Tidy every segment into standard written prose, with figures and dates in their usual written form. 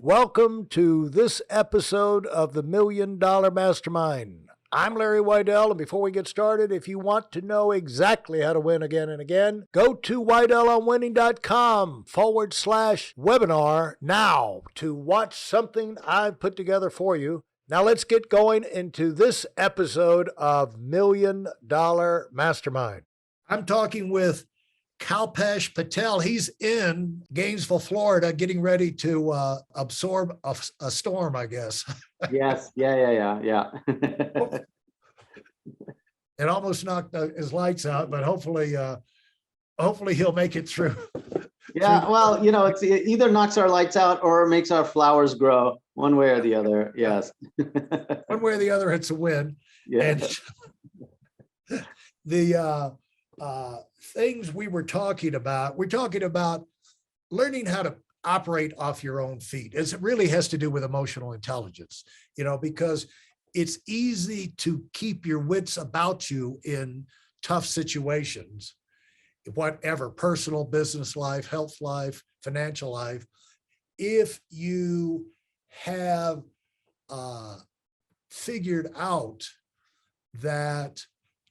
Welcome to this episode of the $1 Million Mastermind. I'm Larry Weidel, and before we get started, if you want to know exactly how to win again and again, go to weidelonwinning.com/webinar now to watch something I've put together for you. Now let's get going into this episode of $1 Million Mastermind. I'm talking with Kalpesh Patel. He's in Gainesville, Florida, getting ready to absorb a storm, I guess. Yes. Yeah. It almost knocked his lights out, but hopefully he'll make it through. Yeah. Well, it either knocks our lights out or makes our flowers grow, one way or the other. Yes. One way or the other, it's a win. Yeah. And the things we're talking about learning how to operate off your own feet. It really has to do with emotional intelligence, because it's easy to keep your wits about you in tough situations, whatever, personal, business life, health life, financial life, if you have figured out that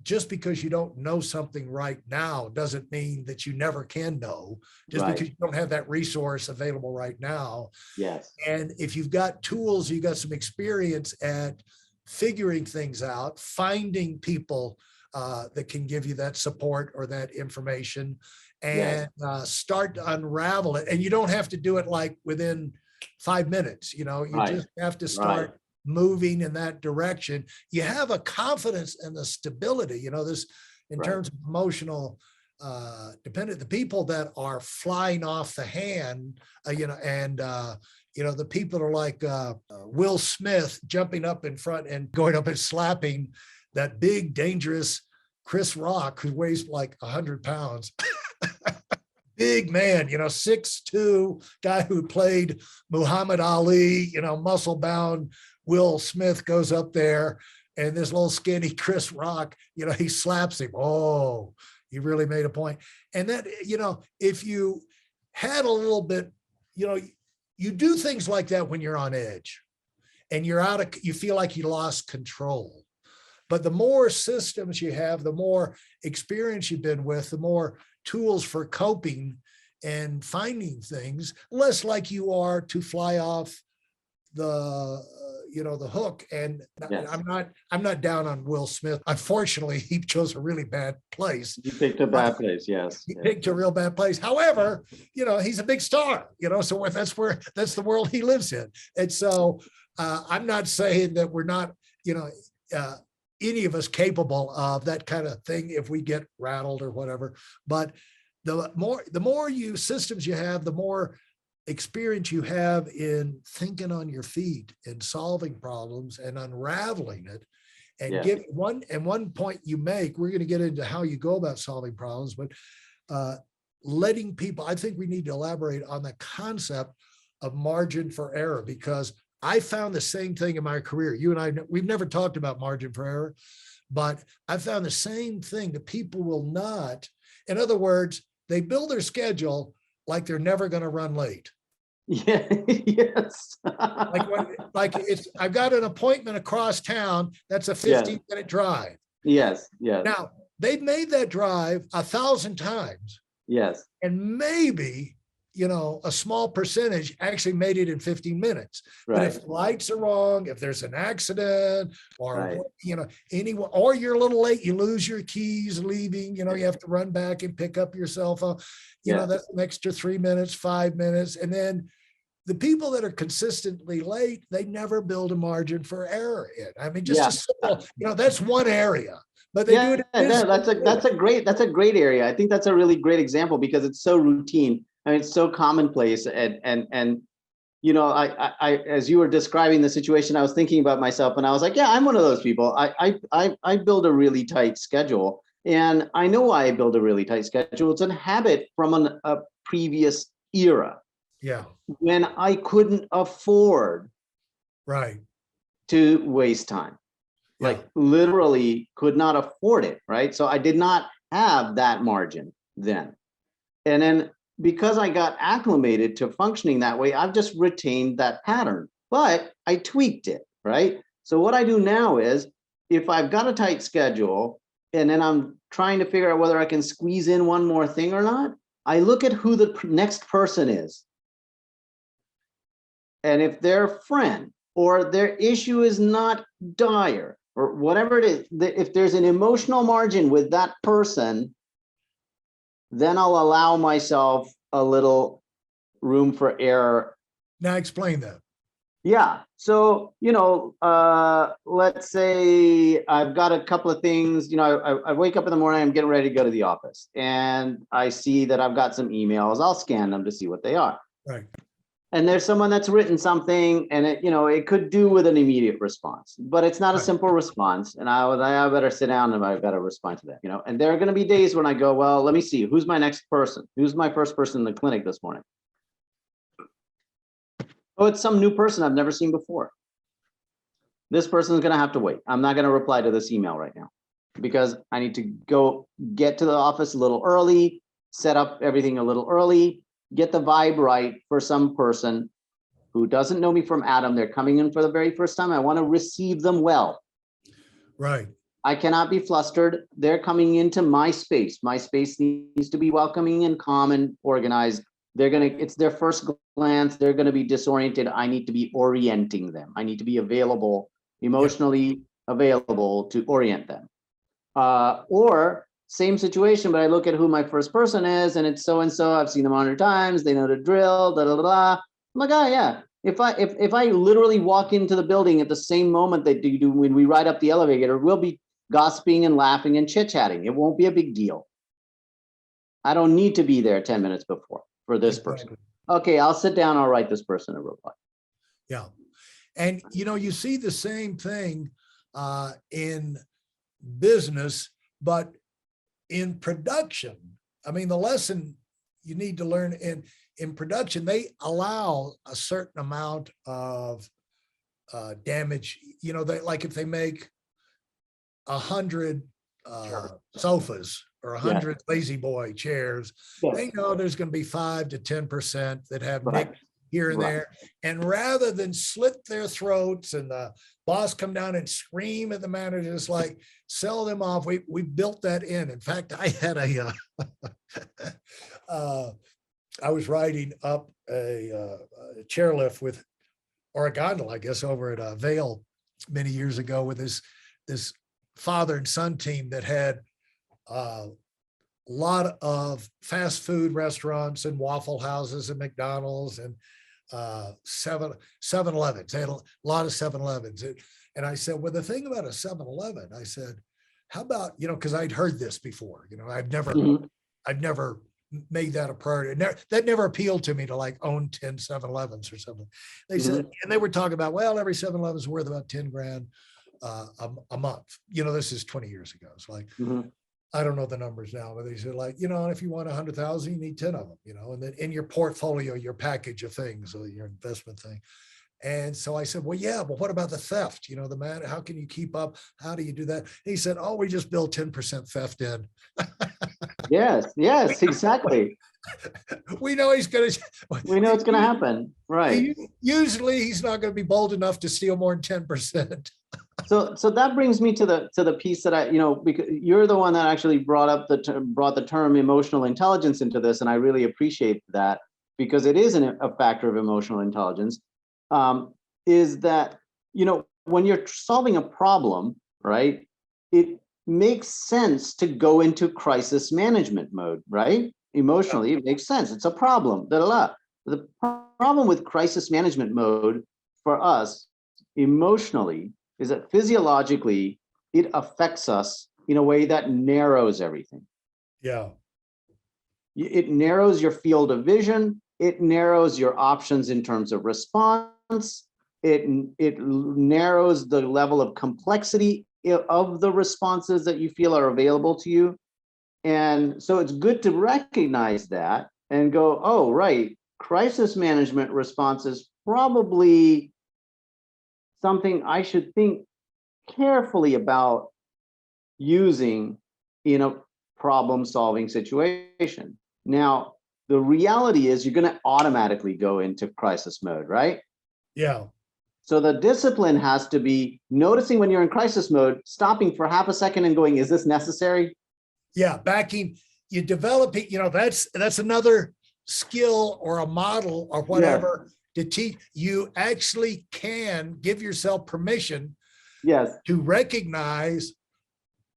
just because you don't know something right now doesn't mean that you never can know, just Right. because you don't have that resource available right now. Yes. And if you've got tools, you've got some experience at figuring things out, finding people that can give you that support or that information, and start to unravel it. And you don't have to do it like within 5 minutes. You Right. just have to start moving in that direction. You have a confidence and the stability, this in terms of emotional dependent, the people that are flying off the hand, the people are like Will Smith jumping up in front and going up and slapping that big, dangerous Chris Rock, who weighs like 100 pounds. Big man, 6'2", guy who played Muhammad Ali, muscle bound. Will Smith goes up there, and this little skinny Chris Rock, he slaps him. Oh, he really made a point. And that, if you had a little bit, you do things like that when you're on edge and you feel like you lost control. But the more systems you have, the more experience you've been with, the more tools for coping and finding things, less like you are to fly off the hook. And Yes. I'm not down on Will Smith. Unfortunately, he chose a really bad place. You picked a bad place. Yes. He picked a real bad place. However, he's a big star, so that's the world he lives in. And so I'm not saying that we're not, any of us capable of that kind of thing if we get rattled or whatever. But the more systems you have, the more experience you have in thinking on your feet and solving problems and unraveling it. And one point you make, we're going to get into how you go about solving problems, but letting people, I think we need to elaborate on the concept of margin for error, because I found the same thing in my career. You and I, we've never talked about margin for error, but I found the same thing, that people will not, in other words, they build their schedule like they're never going to run late. Yeah. Yes. I've got an appointment across town. That's a 15-minute drive. Yes. Now they've made that drive 1,000 times. Yes. And maybe, a small percentage actually made it in 15 minutes. Right. But if the lights are wrong, if there's an accident, or, anyone, or you're a little late, you lose your keys leaving, you have to run back and pick up your cell phone, that's an extra 3 minutes, 5 minutes. And then the people that are consistently late, they never build a margin for error in. I mean, just a simple, that's one area. But they do it. That's a great area. I think that's a really great example because it's so routine. I mean, it's so commonplace. And I as you were describing the situation, I was thinking about myself, and I was like, yeah, I'm one of those people. I build a really tight schedule, and I know why I build a really tight schedule. It's a habit from a previous era. Yeah. When I couldn't afford to waste time. Like literally could not afford it, right? So I did not have that margin then. And then because I got acclimated to functioning that way, I've just retained that pattern, but I tweaked it, right? So what I do now is, if I've got a tight schedule and then I'm trying to figure out whether I can squeeze in one more thing or not, I look at who the next person is. And if their friend or their issue is not dire or whatever it is, if there's an emotional margin with that person, then I'll allow myself a little room for error. Now explain that. Yeah. So, let's say I've got a couple of things, I wake up in the morning, I'm getting ready to go to the office and I see that I've got some emails. I'll scan them to see what they are. Right. And there's someone that's written something and it could do with an immediate response, but it's not a simple response. And I better sit down and I've got to respond to that, and there are going to be days when I go, well, let me see, who's my next person? Who's my first person in the clinic this morning? Oh, it's some new person I've never seen before. This person is going to have to wait. I'm not going to reply to this email right now because I need to go get to the office a little early, set up everything a little early, get the vibe right for some person who doesn't know me from Adam. They're coming in for the very first time. I want to receive them well. Right. I cannot be flustered. They're coming into my space. My space needs to be welcoming and calm and organized. It's their first glance. They're going to be disoriented. I need to be orienting them. I need to be available, emotionally available to orient them. Or same situation, but I look at who my first person is and it's so-and-so. I've seen them 100 times. They know the drill, I'm like, oh yeah. If I literally walk into the building at the same moment that you do when we ride up the elevator, we'll be gossiping and laughing and chit-chatting. It won't be a big deal. I don't need to be there 10 minutes before for this person. Okay, I'll sit down, I'll write this person a reply. Yeah. And you see the same thing in business, but in production. I mean, the lesson you need to learn in production, they allow a certain amount of damage. They, like if they make 100 sofas or 100 lazy boy chairs, they know there's going to be 5 to 10% that have nicks here and there. And rather than slit their throats and the boss come down and scream at the manager, just like sell them off. We built that in. In fact, I had I was riding up a chairlift with, or a gondola, I guess, over at Vail many years ago with this father and son team that had a lot of fast food restaurants and Waffle Houses and McDonald's and 7-Elevens. They had a lot of 7-Elevens. And I said, well, the thing about a 7-Eleven, I said, how about, because I'd heard this before, I've never made that a priority. That never appealed to me to like own 10 7-Elevens or something. They said, and they were talking about, well, every 7-Eleven is worth about 10 grand a month. This is 20 years ago. It's like, I don't know the numbers now, but they said like, if you want 100,000, you need 10 of them, and then in your portfolio, your package of things, or your investment thing. And so I said, well, yeah, but what about the theft? The man, how can you keep up? How do you do that? He said, oh, we just build 10% theft in. Yes, exactly. We know it's going to happen. Right. Usually he's not going to be bold enough to steal more than 10%. So that brings me to the piece that because you're the one that actually brought the term emotional intelligence into this, and I really appreciate that because it is a factor of emotional intelligence. Is that when you're solving a problem, right? It makes sense to go into crisis management mode, right? Emotionally, it makes sense. It's a problem. The problem with crisis management mode for us emotionally is that physiologically it affects us in a way that narrows everything. Yeah. It narrows your field of vision. It narrows your options in terms of response. It narrows the level of complexity of the responses that you feel are available to you. And so it's good to recognize that and go, oh, right, crisis management response is probably something I should think carefully about using in a problem-solving situation. Now, the reality is you're going to automatically go into crisis mode, right? Yeah. So the discipline has to be noticing when you're in crisis mode, stopping for half a second and going, is this necessary? Yeah. Backing, you develop it, that's another skill or a model or Yes. whatever to teach. You actually can give yourself permission Yes. to recognize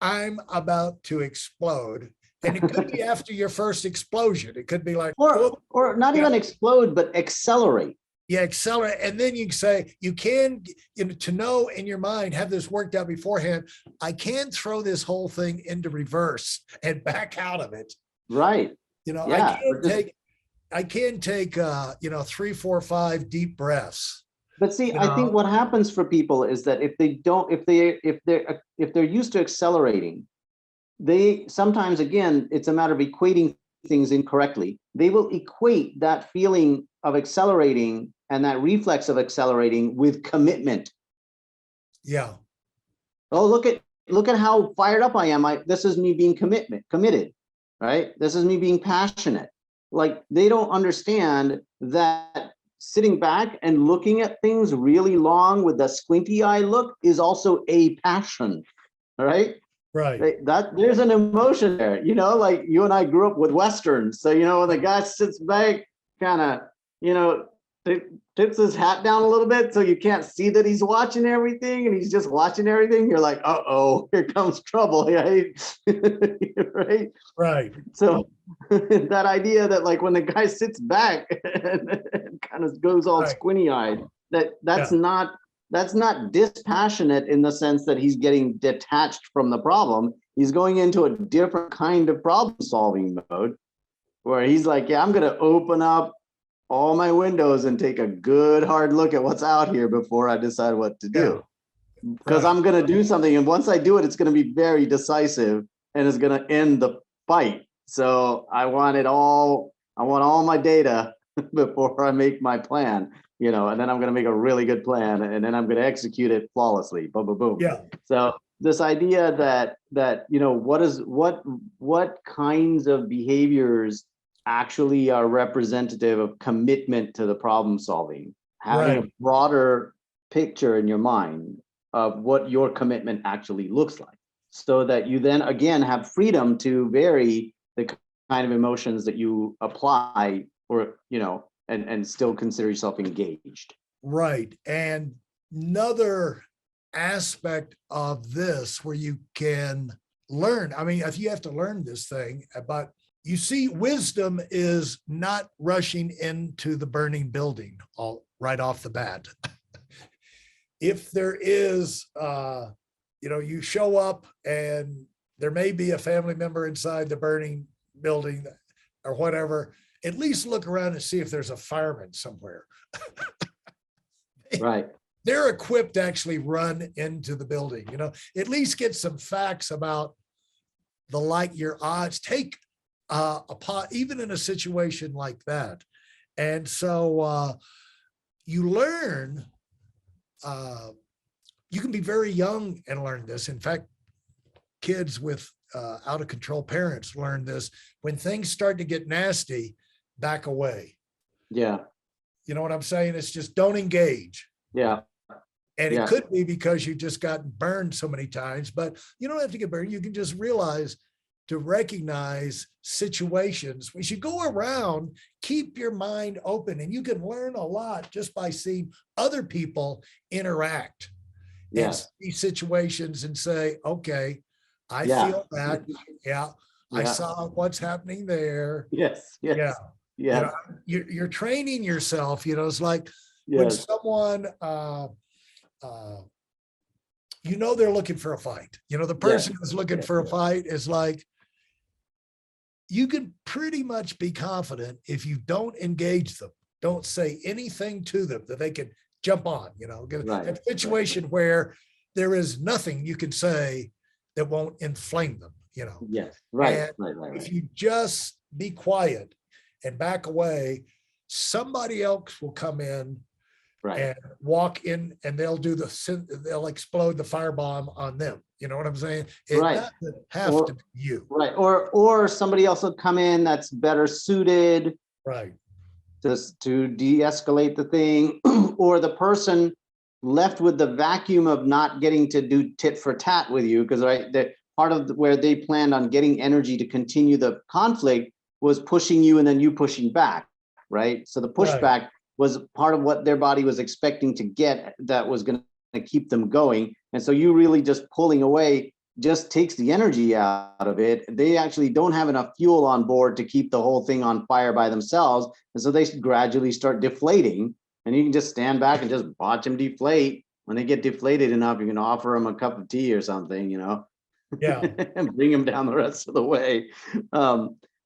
I'm about to explode. And it could be after your first explosion. It could be like, or not yeah, even explode, but accelerate. yeah, accelerate. And then you can say, you can, to know in your mind, have this worked out beforehand. I can throw this whole thing into reverse and back out of it. Right. Yeah. I can take 3, 4, 5 deep breaths. But see, I think what happens for people is that if they're used to accelerating, they sometimes, again, it's a matter of equating things incorrectly. They will equate that feeling of accelerating and that reflex of accelerating with commitment. Yeah. Oh, look at how fired up I am. This is me being committed, right? This is me being passionate. Like, they don't understand that sitting back and looking at things really long with the squinty eye look is also a passion, right? Right. That there's an emotion there, like you and I grew up with Westerns. So, when the guy sits back, kind of, tips his hat down a little bit so you can't see that he's watching everything and he's just watching everything. You're like, uh-oh, here comes trouble. Right? Right. Right. So that idea that, like, when the guy sits back and kind of goes all squinty eyed, that's not dispassionate in the sense that he's getting detached from the problem. He's going into a different kind of problem solving mode where he's like, yeah, I'm going to open up all my windows and take a good hard look at what's out here before I decide what to do. Because I'm going to do something. And once I do it, it's going to be very decisive and it's going to end the fight. So I want all my data before I make my plan, and then I'm going to make a really good plan and then I'm going to execute it flawlessly. Boom, boom, boom. Yeah. So this idea that what kinds of behaviors actually are representative of commitment to the problem solving, having a broader picture in your mind of what your commitment actually looks like, so that you then again have freedom to vary the kind of emotions that you apply, or and still consider yourself engaged. Right. And another aspect of this where you can learn, I mean, if you have to learn this thing, but you see, wisdom is not rushing into the burning building right off the bat. If there is, you show up and there may be a family member inside the burning building or whatever, at least look around and see if there's a fireman somewhere. Right. They're equipped to actually run into the building, at least get some facts about your odds. Take even in a situation like that. And so you learn, you can be very young and learn this. In fact, kids with out of control parents learn this. When things start to get nasty, back away. Yeah. You know what I'm saying? It's just don't engage. Yeah. And it could be because you just gotten burned so many times, but you don't have to get burned. You can just realize to recognize situations. We should go around, keep your mind open, and you can learn a lot just by seeing other people interact in these situations and say, okay, I feel that. Yeah. I saw what's happening there. Yes. Yes. Yeah. You're training yourself, it's like when someone, they're looking for a fight. The person who's looking for a fight is like, you can pretty much be confident if you don't engage them, don't say anything to them that they can jump on, a situation where there is nothing you can say that won't inflame them, Yes. Right. If you just be quiet and back away, somebody else will come in Right. and walk in, and they'll explode the firebomb on them. You know what I'm saying? It Right. doesn't have to be you. Right. Or somebody else will come in that's better suited Right. to de-escalate the thing, or the person left with the vacuum of not getting to do tit for tat with you, because part of where they planned on getting energy to continue the conflict was pushing you and then you pushing back, right? So the pushback was part of what their body was expecting to get, that was going to keep them going. And so you really just pulling away just takes the energy out of it. They actually don't have enough fuel on board to keep the whole thing on fire by themselves. And so they gradually start deflating, and you can just stand back and just watch them deflate. When they get deflated enough, you can offer them a cup of tea or something, Yeah. and bring them down the rest of the way.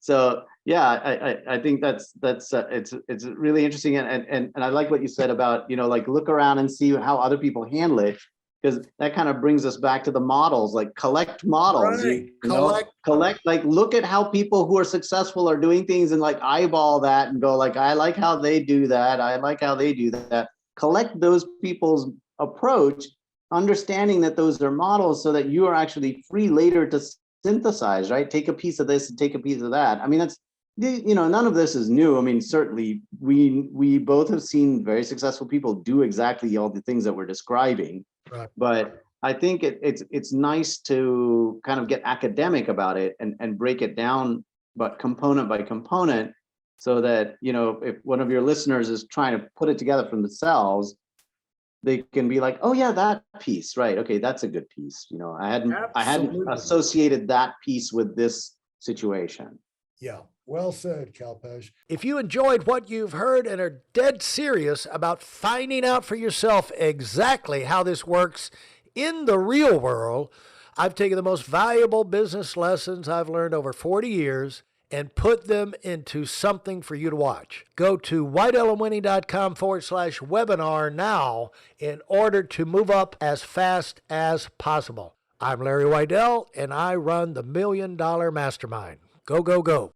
So yeah, I think that's it's really interesting, and I like what you said about like look around and see how other people handle it, because that kind of brings us back to the models, like collect models. Right. Collect, like look at how people who are successful are doing things and like eyeball that and go like, I like how they do that. I like how they do that. Collect those people's approach, understanding that those are models, so that you are actually free later to synthesize, right? Take a piece of this and take a piece of that. I mean, that's, none of this is new. I mean, certainly we both have seen very successful people do exactly all the things that we're describing. Right. But I think it's nice to kind of get academic about it and break it down, but component by component, so that, if one of your listeners is trying to put it together for themselves, they can be like, oh yeah, that piece, right? Okay, that's a good piece. I hadn't associated that piece with this situation. Yeah. Well said, Kalpesh. If you enjoyed what you've heard and are dead serious about finding out for yourself exactly how this works in the real world, I've taken the most valuable business lessons I've learned over 40 years and put them into something for you to watch. Go to whiteelementary.com/webinar now in order to move up as fast as possible. I'm Larry Weidel, and I run the $1 Million Mastermind. Go, go, go.